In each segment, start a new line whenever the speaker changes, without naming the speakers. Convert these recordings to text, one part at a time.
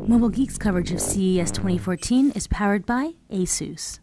Mobile Geek's coverage of CES 2014 is powered by ASUS.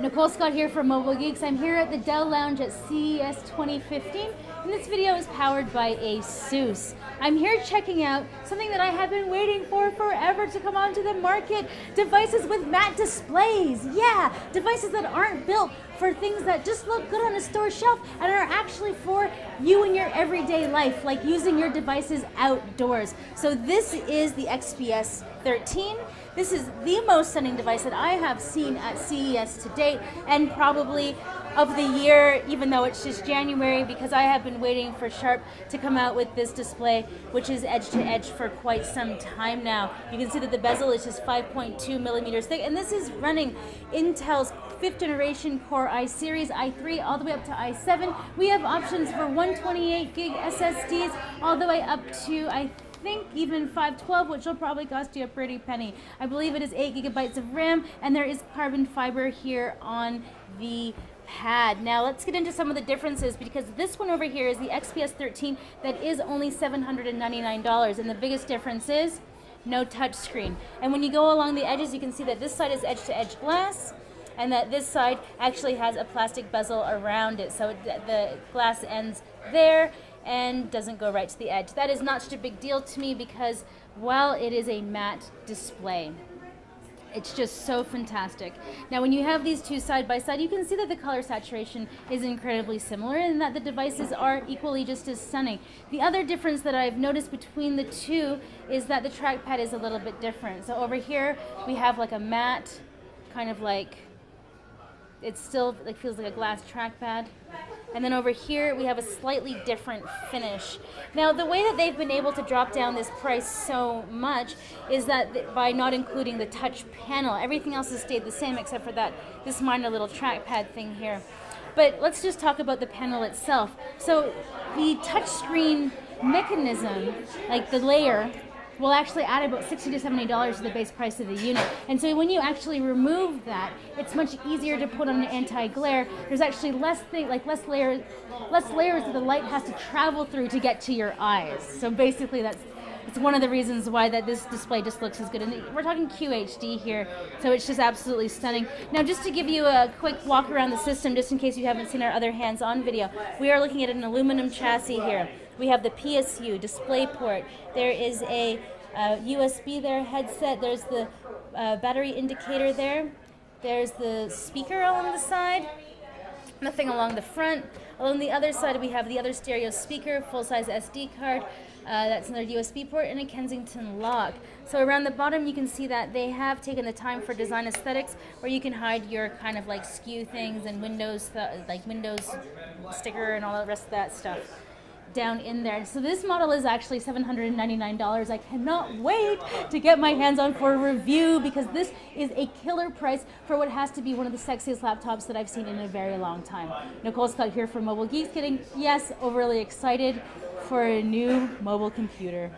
Nicole Scott here for Mobile Geeks. I'm here at the Dell Lounge at CES 2015, and this video is powered by ASUS. I'm here checking out something that I have been waiting for forever to come onto the market. Devices with matte displays. Yeah, devices that aren't built for things that just look good on a store shelf and are actually for you in your everyday life, like using your devices outdoors. So this is the XPS 13. This is the most stunning device that I have seen at CES to date, and probably of the year, even though it's just January, because I have been waiting for Sharp to come out with this display, which is edge to edge for quite some time now. You can see that the bezel is just 5.2 millimeters thick, and this is running Intel's 5th generation Core i series, i3, all the way up to i7. We have options for 128 gig SSDs, all the way up to, I think, even 512, which will probably cost you a pretty penny. I believe it is 8 gigabytes of RAM, and there is carbon fiber here on the pad. Now let's get into some of the differences, because this one over here is the XPS 13 that is only $799, and the biggest difference is no touch screen. And when you go along the edges, you can see that this side is edge-to-edge glass, and that this side actually has a plastic bezel around it, so the glass ends there and doesn't go right to the edge. That is not such a big deal to me, because while it is a matte display, it's just so fantastic. Now when you have these two side by side, you can see that the color saturation is incredibly similar and that the devices are equally just as stunning. The other difference that I've noticed between the two is that the trackpad is a little bit different. So over here we have like a matte, kind of like, it still like feels like a glass trackpad. And then over here we have a slightly different finish. Now the way that they've been able to drop down this price so much is that by not including the touch panel. Everything else has stayed the same except for this minor little trackpad thing here. But let's just talk about the panel itself. So the touchscreen mechanism, like the layer, will actually add about $60 to $70 to the base price of the unit. And so when you actually remove that, it's much easier to put on an anti-glare. There's actually less layers that the light has to travel through to get to your eyes. So basically it's one of the reasons why this display just looks as good. And we're talking QHD here, so it's just absolutely stunning. Now just to give you a quick walk around the system, just in case you haven't seen our other hands-on video, we are looking at an aluminum chassis here. We have the PSU, display port, there is a USB there, headset, there's the battery indicator there, there's the speaker along the side, nothing along the front. Along the other side we have the other stereo speaker, full-size SD card, that's another USB port, and a Kensington lock. So around the bottom you can see that they have taken the time for design aesthetics, where you can hide your kind of like SKU things and Windows, like Windows sticker and all the rest of that stuff down in there. So this model is actually $799. I cannot wait to get my hands on for a review, because this is a killer price for what has to be one of the sexiest laptops that I've seen in a very long time. Nicole Scott here for Mobile Geeks, getting, yes, overly excited for a new mobile computer.